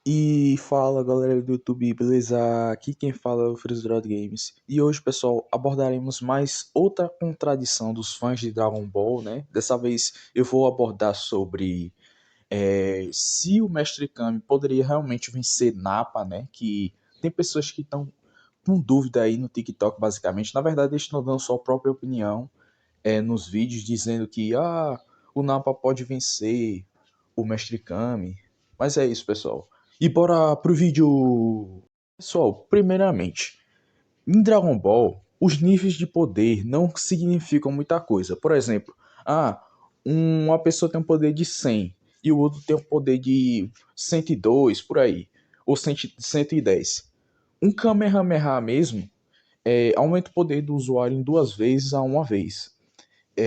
E fala galera do YouTube, beleza? Aqui quem fala é o Freezdrod Games. E hoje, pessoal, abordaremos mais outra contradição dos fãs de Dragon Ball, né? Dessa vez eu vou abordar sobre se o Mestre Kami poderia realmente vencer Nappa, né? Que tem pessoas que estão com dúvida aí no TikTok, basicamente. Na verdade, eles estão dando sua própria opinião nos vídeos, dizendo que o Nappa pode vencer o Mestre Kami. Mas é isso, pessoal. E bora pro vídeo. Pessoal, primeiramente, em Dragon Ball, os níveis de poder não significam muita coisa. Por exemplo, uma pessoa tem um poder de 100 e o outro tem um poder de 102, por aí, ou 110. Um Kamehameha mesmo aumenta o poder do usuário em duas vezes a uma vez.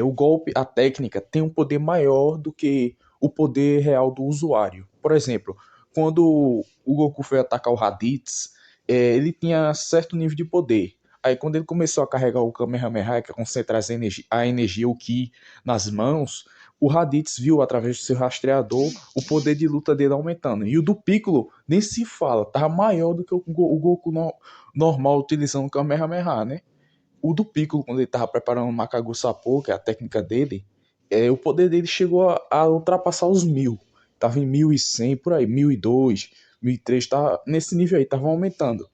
O golpe, a técnica, tem um poder maior do que o poder real do usuário. Por exemplo, quando o Goku foi atacar o Raditz, ele tinha certo nível de poder. Aí quando ele começou a carregar o Kamehameha, que é concentrar a energia, o Ki, nas mãos, o Raditz viu através do seu rastreador o poder de luta dele aumentando. E o do Piccolo nem se fala, tava maior do que o Goku normal utilizando o Kamehameha, né? O do Piccolo, quando ele tava preparando o Makagu Sapo, que é a técnica dele, o poder dele chegou a ultrapassar os 1000. Tava em 1100 por aí, 1002, 1003, tava nesse nível aí, tava aumentando.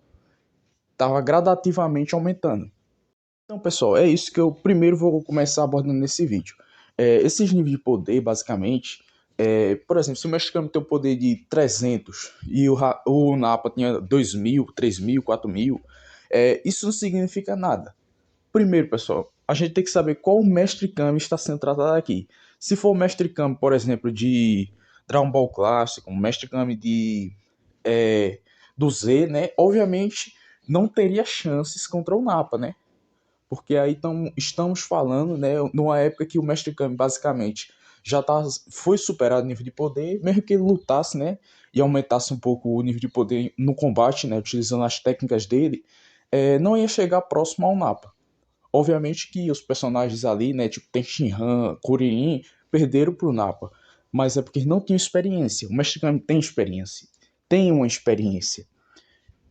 Tava gradativamente aumentando. Então, pessoal, é isso que eu primeiro vou começar abordando nesse vídeo. Esses níveis de poder, basicamente, por exemplo, se o Mestre Kami tem o poder de 300 e o Nappa tinha 2000, 3000, 4000, isso não significa nada. Primeiro, pessoal, a gente tem que saber qual Mestre Kami está sendo tratado aqui. Se for o Mestre Kami, por exemplo, de Dragon Ball Clássico, um Mestre Kami do Z, né? Obviamente não teria chances contra o Nappa, né? Porque aí estamos falando, né, numa época que o Mestre Kami basicamente foi superado o nível de poder, mesmo que ele lutasse, né, e aumentasse um pouco o nível de poder no combate, né, utilizando as técnicas dele, não ia chegar próximo ao Nappa. Obviamente que os personagens ali, né, tipo Tenshinhan, Kuririn, perderam pro Nappa, mas é porque não tinham experiência. O Mestre Kami tem experiência, tem uma experiência.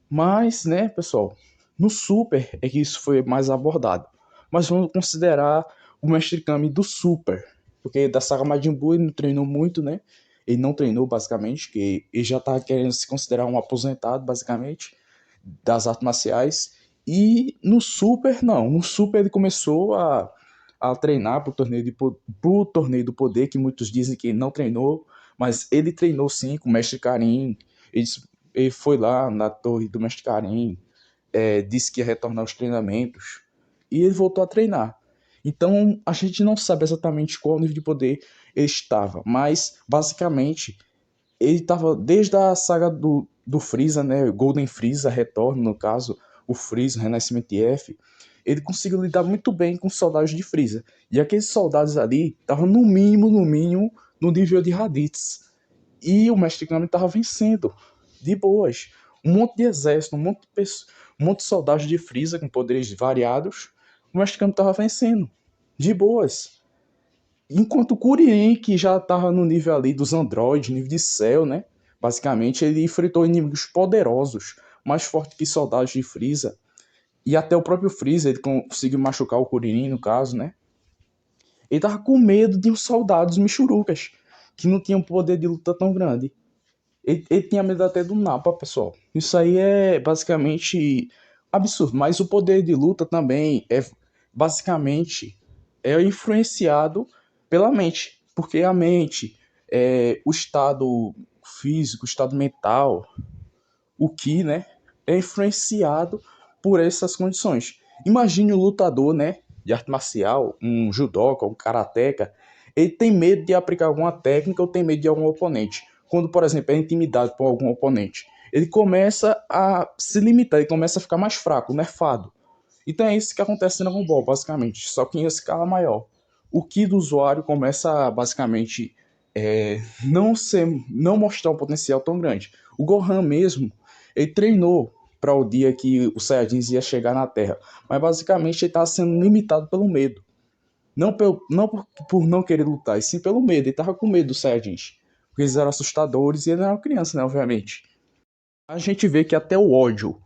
Mas, né, pessoal, no Super é que isso foi mais abordado. Mas vamos considerar o Mestre Kami do Super, porque da saga Majin Buu ele não treinou muito, né? Ele não treinou basicamente, que ele já tá querendo se considerar um aposentado basicamente das artes marciais. E no Super não, no Super ele começou a treinar pro torneio do poder, que muitos dizem que ele não treinou, mas ele treinou sim com o Mestre Karin. Ele ele foi lá na torre do Mestre Karim, disse que ia retornar aos treinamentos, e ele voltou a treinar. Então, a gente não sabe exatamente qual nível de poder ele estava, mas, basicamente, ele estava desde a saga do Freeza, né, Golden Freeza, Retorno, no caso, o Freeza, o Renascimento F, ele conseguiu lidar muito bem com os soldados de Freeza. E aqueles soldados ali estavam no mínimo, no nível de Raditz. E o Mestre Kami estava vencendo, de boas. Um monte de exército, um monte de soldados de Freeza com poderes variados. O Mestre Kami estava vencendo, de boas. Enquanto o Kuririn, que já estava no nível ali dos androides, nível de céu, né? Basicamente, ele enfrentou inimigos poderosos, mais fortes que soldados de Freeza. E até o próprio Freeza, ele conseguiu machucar o Kuririn, no caso, né? Ele tava com medo de uns soldados michurucas, que não tinham poder de luta tão grande. Ele tinha medo até do Napa, pessoal. Isso aí é basicamente absurdo. Mas o poder de luta também é basicamente influenciado pela mente. Porque a mente, o estado físico, o estado mental, o que, né, é influenciado por essas condições. Imagine um lutador, né, de arte marcial, um judoca, um karateca, ele tem medo de aplicar alguma técnica ou tem medo de algum oponente. Quando, por exemplo, é intimidado por algum oponente, ele começa a se limitar, ele começa a ficar mais fraco, nerfado. Então é isso que acontece no Dragon Ball, basicamente, só que em escala maior. O Ki do usuário começa a, basicamente, não mostrar um potencial tão grande. O Gohan mesmo, ele treinou para o dia que o Saiyajins ia chegar na Terra, mas basicamente ele estava sendo limitado pelo medo. Não por não querer lutar, e sim pelo medo. Ele estava com medo dos Saiyajins, porque eles eram assustadores e ele era uma criança, né, obviamente. A gente vê que até o ódio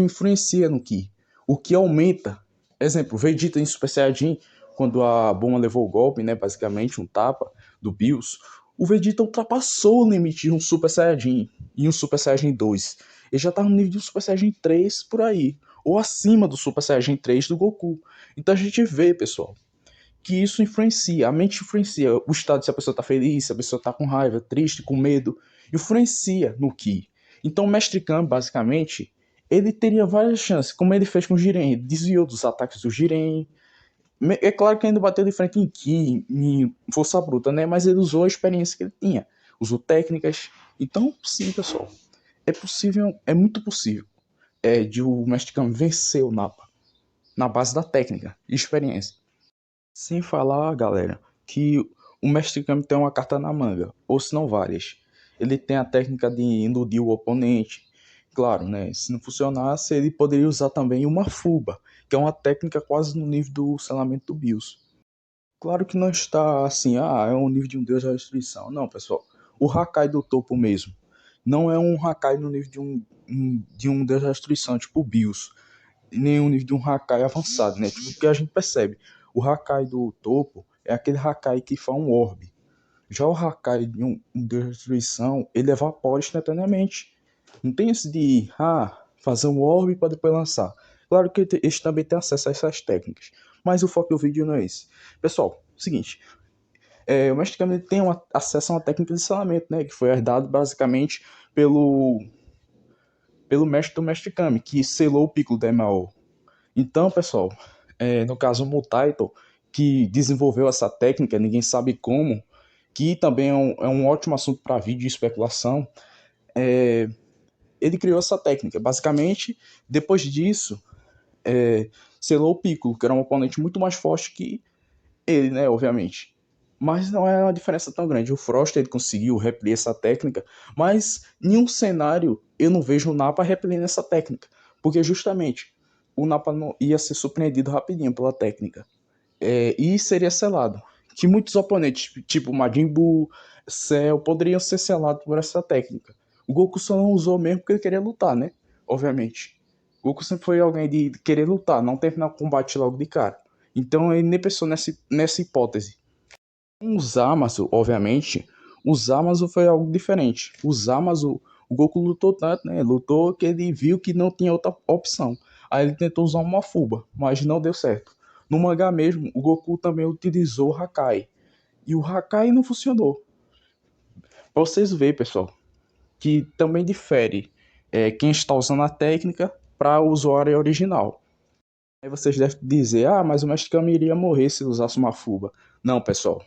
influencia no Ki. O Ki aumenta. Exemplo, Vegeta em Super Saiyajin, quando a Bulma levou o golpe, né, basicamente um tapa do Bills, o Vegeta ultrapassou o limite de um Super Saiyajin e um Super Saiyajin 2. Ele já tá no nível de um Super Saiyajin 3 por aí, ou acima do Super Saiyajin 3 do Goku. Então a gente vê, pessoal, que isso influencia, a mente influencia o estado se a pessoa está feliz, se a pessoa está com raiva, triste, com medo, influencia no Ki. Então o Mestre Kami, basicamente, ele teria várias chances, como ele fez com o Jiren, ele desviou dos ataques do Jiren. É claro que ainda bateu de frente em Ki, em força bruta, né? Mas ele usou a experiência que ele tinha, usou técnicas. Então, sim, pessoal, é possível, é muito possível de o Mestre Kami vencer o Nappa na base da técnica e experiência. Sem falar, galera, que o Mestre Kami tem uma carta na manga, ou se não várias. Ele tem a técnica de iludir o oponente. Claro, né? Se não funcionasse, ele poderia usar também uma Fuba, que é uma técnica quase no nível do selamento do Bills. Claro que não está assim, é um nível de um deus da destruição. Não, pessoal. O Hakai do topo mesmo. Não é um Hakai no nível de um deus da destruição, tipo o Bills. Nem um nível de um Hakai avançado, né? Tipo, porque a gente percebe. O Hakai do topo é aquele Hakai que faz um orbe. Já o Hakai de um deus da destruição, ele evapora instantaneamente. Não tem esse de fazer um orbe para depois lançar. Claro que eles também têm acesso a essas técnicas. Mas o foco do vídeo não é esse. Pessoal, seguinte. O Mestre Kami tem acesso a uma técnica de selamento, né? Que foi herdado basicamente pelo mestre do Mestre Kami, que selou o Piccolo da MAO. Então, pessoal, no caso o Mutaito, que desenvolveu essa técnica, ninguém sabe como, que também é um ótimo assunto para vídeo e especulação, ele criou essa técnica. Basicamente, depois disso, selou o Piccolo, que era um oponente muito mais forte que ele, né, obviamente. Mas não é uma diferença tão grande. O Frost ele conseguiu repelir essa técnica, mas em um cenário eu não vejo o Nappa repelindo essa técnica, porque justamente o Nappa não ia ser surpreendido rapidinho pela técnica e seria selado. Que muitos oponentes, tipo Majin Buu, Cell, poderiam ser selados por essa técnica. O Goku só não usou mesmo porque ele queria lutar, né? Obviamente. O Goku sempre foi alguém de querer lutar, não terminar o combate logo de cara. Então ele nem pensou nessa hipótese. Com o Zamasu, obviamente, o Zamasu foi algo diferente. O Zamasu, o Goku lutou tanto, né? Lutou que ele viu que não tinha outra opção. Aí ele tentou usar uma Fuba, mas não deu certo. No mangá mesmo, o Goku também utilizou o Hakai. E o Hakai não funcionou. Pra vocês verem, pessoal, que também difere quem está usando a técnica para o usuário original. Aí vocês devem dizer, mas o Mestre Kami iria morrer se usasse uma Fuba. Não, pessoal.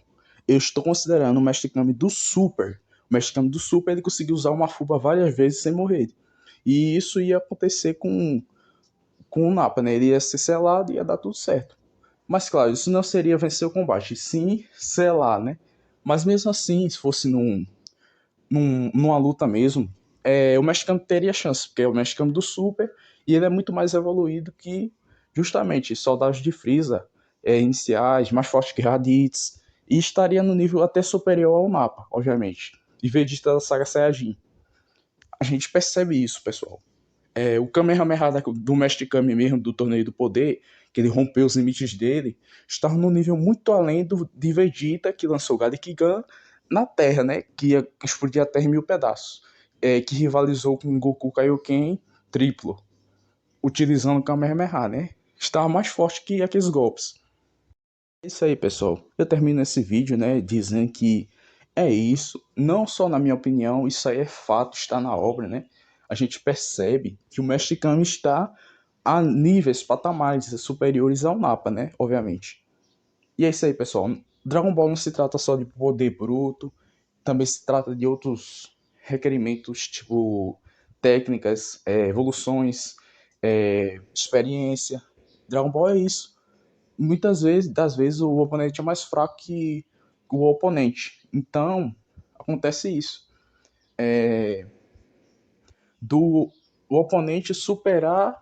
Eu estou considerando o Mestre Kami do Super. O Mestre Kami do Super ele conseguiu usar uma Fuba várias vezes sem morrer. E isso ia acontecer com o Nappa, né? Ele ia ser selado e ia dar tudo certo. Mas claro, isso não seria vencer o combate, sim selar, né? Mas mesmo assim, se fosse numa luta mesmo, o mexicano teria chance, porque é o mexicano do Super e ele é muito mais evoluído que justamente soldados de Frieza iniciais, mais fortes que Raditz, e estaria no nível até superior ao Nappa, obviamente, e Vegeta da saga Saiyajin. A gente percebe isso, pessoal. O Kamehameha do Mestre Kami mesmo, do Torneio do Poder, que ele rompeu os limites dele, estava num nível muito além de Vegeta, que lançou o Gun na Terra, né? Que ia explodir a Terra em mil pedaços. Que rivalizou com Goku Kaioken triplo, utilizando o Kamehameha, né? Estava mais forte que aqueles golpes. É isso aí, pessoal. Eu termino esse vídeo, né, dizendo que é isso. Não só na minha opinião, isso aí é fato, está na obra, né? A gente percebe que o Mestre Kami está a níveis, patamares superiores ao Nappa, né? Obviamente. E é isso aí, pessoal. Dragon Ball não se trata só de poder bruto, também se trata de outros requerimentos, tipo técnicas, evoluções, experiência. Dragon Ball é isso. Muitas vezes, das vezes, o oponente é mais fraco que o oponente. Então, acontece isso. Do o oponente superar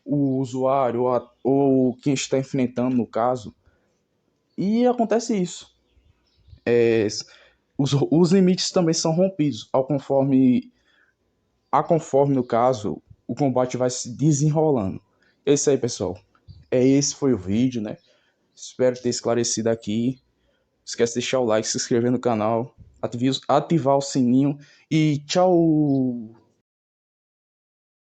o usuário ou quem está enfrentando, no caso. E acontece isso. Os limites também são rompidos, ao conforme a conforme, no caso, o combate vai se desenrolando. É isso aí, pessoal. Esse foi o vídeo, né? Espero ter esclarecido aqui. Esquece de deixar o like, se inscrever no canal, ativar o sininho e tchau!